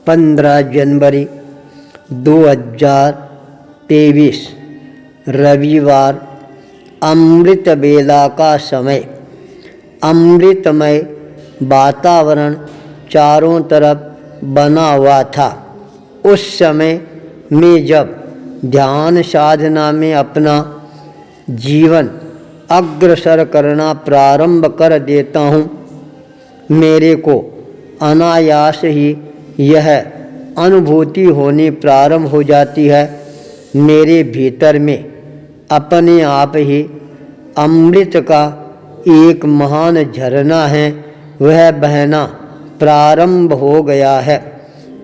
15 जनवरी 2023 रविवार। अमृत बेला का समय। अमृतमय वातावरण चारों तरफ बना हुआ था। उस समय मैं जब ध्यान साधना में अपना जीवन अग्रसर करना प्रारंभ कर देता हूँ, मेरे को अनायास ही यह अनुभूति होनी प्रारंभ हो जाती है, मेरे भीतर में अपने आप ही अमृत का एक महान झरना है, वह बहना प्रारंभ हो गया है।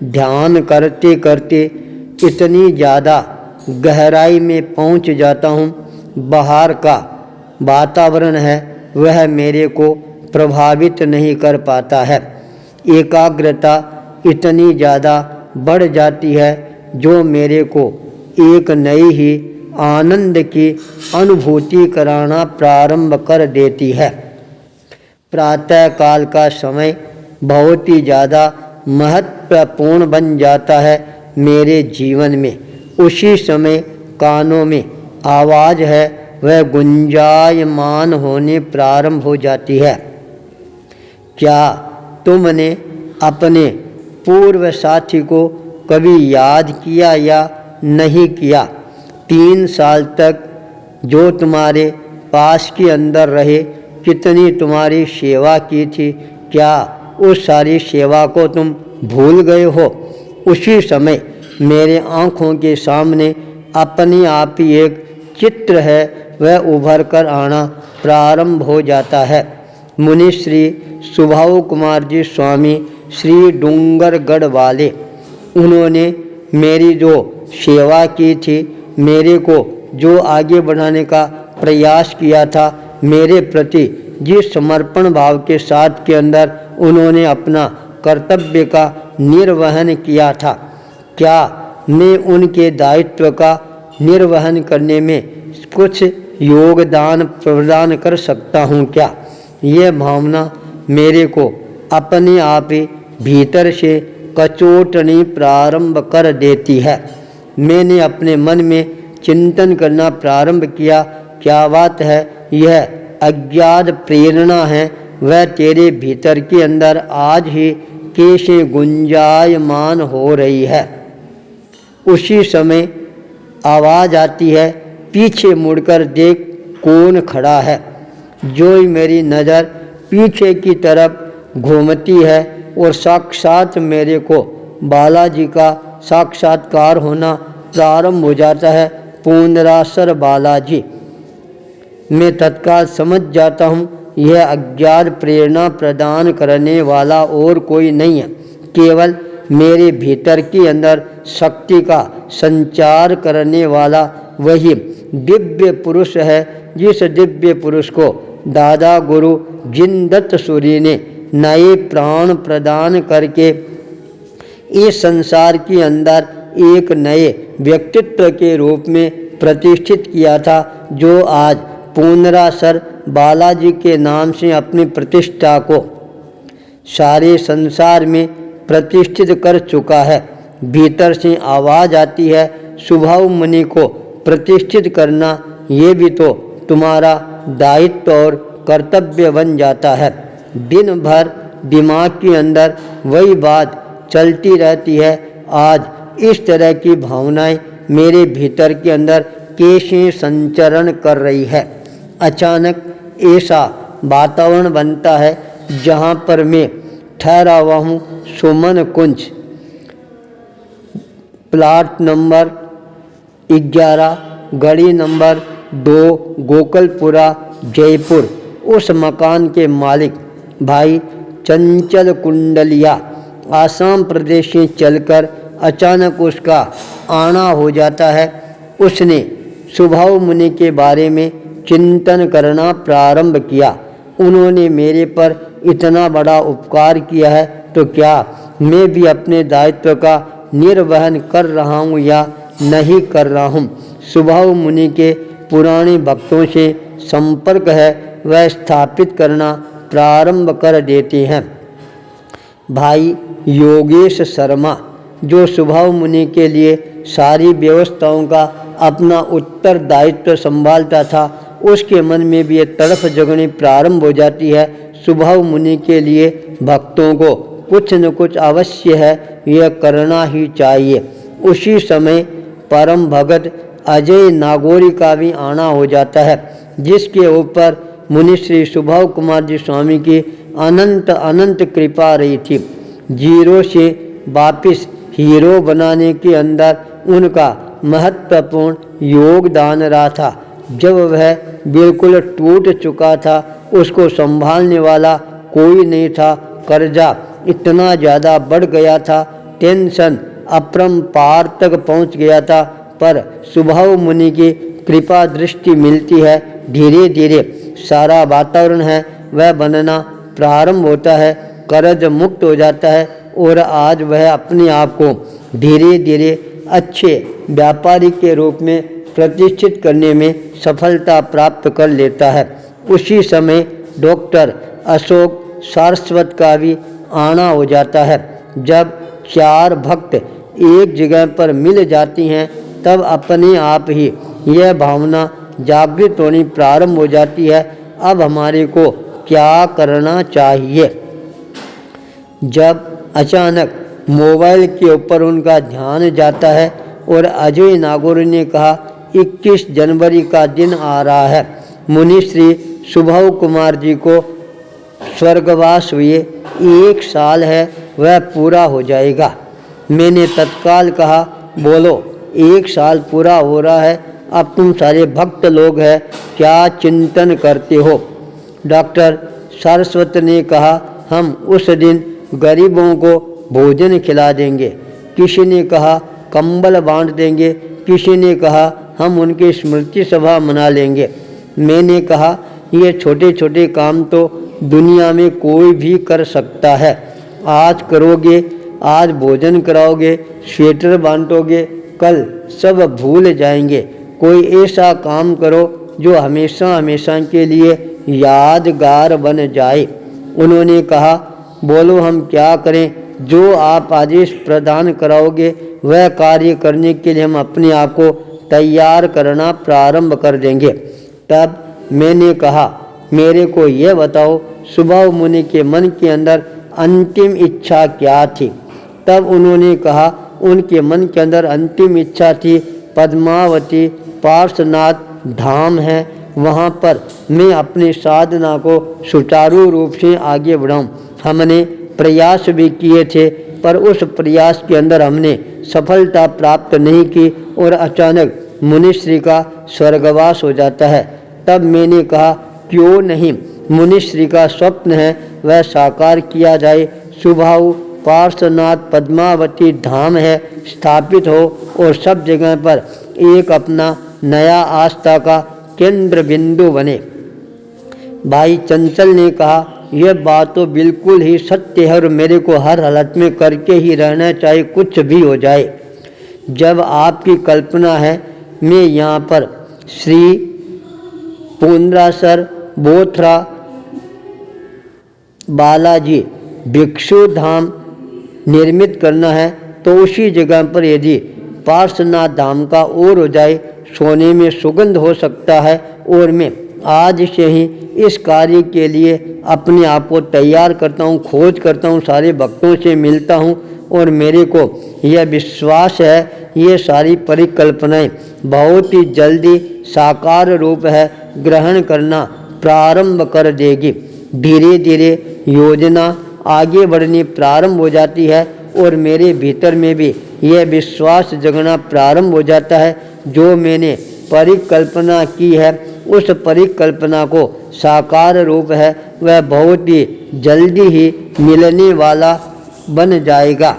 ध्यान करते करते इतनी ज़्यादा गहराई में पहुंच जाता हूं, बाहर का वातावरण है वह मेरे को प्रभावित नहीं कर पाता है। एकाग्रता इतनी ज़्यादा बढ़ जाती है जो मेरे को एक नई ही आनंद की अनुभूति कराना प्रारंभ कर देती है। प्रातः काल का समय बहुत ही ज़्यादा महत्वपूर्ण बन जाता है मेरे जीवन में। उसी समय कानों में आवाज़ है वह गुंजायमान होने प्रारंभ हो जाती है। क्या तुमने अपने पूर्व साथी को कभी याद किया या नहीं किया? 3 साल तक जो तुम्हारे पास के अंदर रहे, कितनी तुम्हारी सेवा की थी, क्या उस सारी सेवा को तुम भूल गए हो? उसी समय मेरे आँखों के सामने अपने आप ही एक चित्र है वह उभर कर आना प्रारंभ हो जाता है। मुनि श्री सुभाव कुमार जी स्वामी श्री डूंगरगढ़ वाले, उन्होंने मेरी जो सेवा की थी, मेरे को जो आगे बढ़ाने का प्रयास किया था, मेरे प्रति जिस समर्पण भाव के साथ के अंदर उन्होंने अपना कर्तव्य का निर्वहन किया था, क्या मैं उनके दायित्व का निर्वहन करने में कुछ योगदान प्रदान कर सकता हूँ क्या? यह भावना मेरे को अपने आप ही भीतर से कचोटनी प्रारंभ कर देती है। मैंने अपने मन में चिंतन करना प्रारंभ किया, क्या बात है, यह अज्ञात प्रेरणा है वह तेरे भीतर के अंदर आज ही कैसे गुंजायमान हो रही है। उसी समय आवाज़ आती है, पीछे मुड़कर देख कौन खड़ा है। जो ही मेरी नज़र पीछे की तरफ घूमती है और साक्षात मेरे को बालाजी का साक्षात्कार होना प्रारंभ हो जाता है। पूर्णरासर बालाजी। मैं तत्काल समझ जाता हूँ यह अज्ञात प्रेरणा प्रदान करने वाला और कोई नहीं है, केवल मेरे भीतर के अंदर शक्ति का संचार करने वाला वही दिव्य पुरुष है, जिस दिव्य पुरुष को दादा गुरु जिनदत्त सूरी ने नए प्राण प्रदान करके इस संसार के अंदर एक नए व्यक्तित्व के रूप में प्रतिष्ठित किया था, जो आज पूर्णरासर बालाजी के नाम से अपनी प्रतिष्ठा को सारे संसार में प्रतिष्ठित कर चुका है। भीतर से आवाज़ आती है, सुभाव मुनि को प्रतिष्ठित करना ये भी तो तुम्हारा दायित्व और कर्तव्य बन जाता है। दिन भर दिमाग के अंदर वही बात चलती रहती है। आज इस तरह की भावनाएं मेरे भीतर के अंदर कैसे संचरण कर रही है। अचानक ऐसा वातावरण बनता है जहाँ पर मैं ठहरा हुआ हूँ। सुमन कुंज, प्लाट नंबर 11, गली नंबर 2, गोकलपुरा, जयपुर। उस मकान के मालिक भाई चंचल कुंडलिया आसाम प्रदेश से चलकर अचानक उसका आना हो जाता है। उसने सुभाव मुनि के बारे में चिंतन करना प्रारंभ किया। उन्होंने मेरे पर इतना बड़ा उपकार किया है, तो क्या मैं भी अपने दायित्व का निर्वहन कर रहा हूँ या नहीं कर रहा हूँ? सुभाव मुनि के पुराने भक्तों से संपर्क है वह स्थापित करना प्रारंभ कर देते हैं। भाई योगेश शर्मा जो सुभाव मुनि के लिए सारी व्यवस्थाओं का अपना उत्तरदायित्व संभालता था, उसके मन में भी ये तड़फ जगनी प्रारंभ हो जाती है। सुभाव मुनि के लिए भक्तों को कुछ न कुछ अवश्य है, यह करना ही चाहिए। उसी समय परम भगत अजय नागौरी का भी आना हो जाता है, जिसके ऊपर मुनि श्री सुभाव कुमार जी स्वामी की अनंत अनंत कृपा रही थी। जीरो से वापिस हीरो बनाने के अंदर उनका महत्वपूर्ण योगदान रहा था। जब वह बिल्कुल टूट चुका था, उसको संभालने वाला कोई नहीं था। कर्जा इतना ज़्यादा बढ़ गया था, टेंशन अपरंपार तक पहुंच गया था, पर सुभाव मुनि की कृपा दृष्टि मिलती है। धीरे धीरे सारा वातावरण है वह बनना प्रारंभ होता है, कर्ज मुक्त हो जाता है और आज वह अपने आप को धीरे धीरे अच्छे व्यापारी के रूप में प्रतिष्ठित करने में सफलता प्राप्त कर लेता है। उसी समय डॉक्टर अशोक सारस्वत का भी आना हो जाता है। जब चार भक्त एक जगह पर मिल जाती हैं, तब अपने आप ही यह भावना जागृत होनी प्रारंभ हो जाती है, अब हमारे को क्या करना चाहिए। जब अचानक मोबाइल के ऊपर उनका ध्यान जाता है और अजय नागौरी ने कहा, 21 जनवरी का दिन आ रहा है, मुनि श्री सुभाव कुमार जी को स्वर्गवास हुए 1 साल है, वह पूरा हो जाएगा। मैंने तत्काल कहा, बोलो 1 साल पूरा हो रहा है, अब तुम सारे भक्त लोग हैं, क्या चिंतन करते हो। डॉक्टर सारस्वत ने कहा, हम उस दिन गरीबों को भोजन खिला देंगे। किसी ने कहा कंबल बांट देंगे, किसी ने कहा हम उनकी स्मृति सभा मना लेंगे। मैंने कहा ये छोटे छोटे काम तो दुनिया में कोई भी कर सकता है। आज करोगे, आज भोजन कराओगे, स्वेटर बांटोगे, कल सब भूल जाएंगे। कोई ऐसा काम करो जो हमेशा हमेशा के लिए यादगार बन जाए। उन्होंने कहा, बोलो हम क्या करें, जो आप आदेश प्रदान कराओगे वह कार्य करने के लिए हम अपने आप को तैयार करना प्रारंभ कर देंगे। तब मैंने कहा, मेरे को यह बताओ सुभाव मुनि के मन के अंदर अंतिम इच्छा क्या थी। तब उन्होंने कहा, उनके मन के अंदर अंतिम इच्छा थी पद्मावती पार्श्वनाथ धाम है, वहाँ पर मैं अपनी साधना को सुचारू रूप से आगे बढ़ाऊँ। हमने प्रयास भी किए थे, पर उस प्रयास के अंदर हमने सफलता प्राप्त नहीं की और अचानक मुनिश्री का स्वर्गवास हो जाता है। तब मैंने कहा, क्यों नहीं, मुनिश्री का स्वप्न है वह साकार किया जाए। सुभाव पार्श्वनाथ पद्मावती धाम है स्थापित हो और सब जगह पर एक अपना नया आस्था का केंद्र बिंदु बने। भाई चंचल ने कहा, यह बात तो बिल्कुल ही सत्य है और मेरे को हर हालत में करके ही रहना चाहिए, कुछ भी हो जाए। जब आपकी कल्पना है मैं यहाँ पर श्री पुंद्रासर बोथरा बालाजी भिक्षु धाम निर्मित करना है, तो उसी जगह पर यदि पार्श्वनाथ धाम का और हो जाए, सोने में सुगंध हो सकता है। और मैं आज से ही इस कार्य के लिए अपने आप को तैयार करता हूँ, खोज करता हूँ, सारे भक्तों से मिलता हूँ और मेरे को यह विश्वास है ये सारी परिकल्पनाएं बहुत ही जल्दी साकार रूप है ग्रहण करना प्रारंभ कर देगी। धीरे धीरे योजना आगे बढ़नी प्रारंभ हो जाती है और मेरे भीतर में भी यह विश्वास जगना प्रारंभ हो जाता है, जो मैंने परिकल्पना की है उस परिकल्पना को साकार रूप है वह बहुत ही जल्दी ही मिलने वाला बन जाएगा।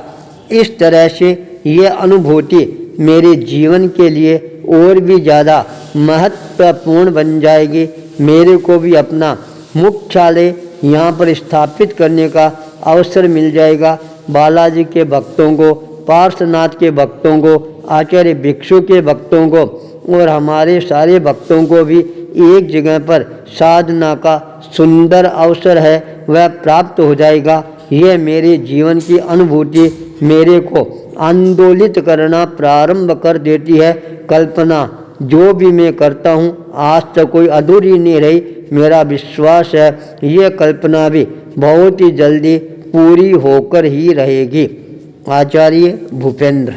इस तरह से यह अनुभूति मेरे जीवन के लिए और भी ज़्यादा महत्वपूर्ण बन जाएगी। मेरे को भी अपना मुख्यालय यहाँ पर स्थापित करने का अवसर मिल जाएगा। बालाजी के भक्तों को, पार्श्वनाथ के भक्तों को, आचार्य भिक्षु के भक्तों को और हमारे सारे भक्तों को भी एक जगह पर साधना का सुंदर अवसर है वह प्राप्त हो जाएगा। यह मेरे जीवन की अनुभूति मेरे को आंदोलित करना प्रारंभ कर देती है। कल्पना जो भी मैं करता हूँ आज तक कोई अधूरी नहीं रही। मेरा विश्वास है ये कल्पना भी बहुत ही जल्दी पूरी होकर ही रहेगी। आचार्य भूपेंद्र।